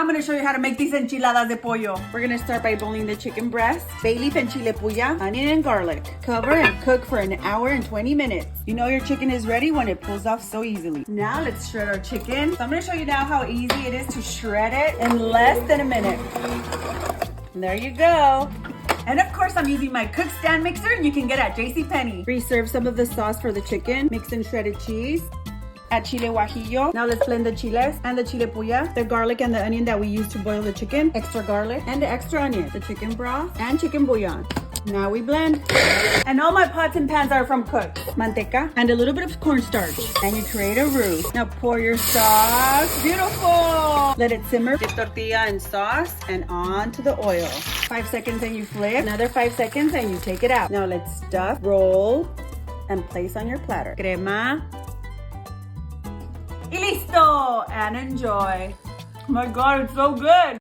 I'm gonna show you how to make these enchiladas de pollo. We're gonna start by boiling the chicken breast, bay leaf and chile puya, onion and garlic. Cover and cook for an hour and 20 minutes. You know your chicken is ready when it pulls off so easily. Now let's shred our chicken. So I'm gonna show you now how easy it is to shred it in less than a minute. And there you go. And of course, I'm using my cook stand mixer you can get at JCPenney. Reserve some of the sauce for the chicken. Mix in shredded cheese. Add chile guajillo. Now let's blend the chiles and the chile puya, the garlic and the onion that we used to boil the chicken, extra garlic and the extra onion, the chicken broth and chicken bouillon. Now we blend. And all my pots and pans are from Cook. Manteca and a little bit of cornstarch. And you create a roux. Now pour your sauce. Beautiful. Let it simmer. Dip tortilla in sauce and onto the oil. 5 seconds and you flip. Another 5 seconds and you take it out. Now let's stuff, roll, and place on your platter. Crema. Y listo! And enjoy. Oh my God, it's so good.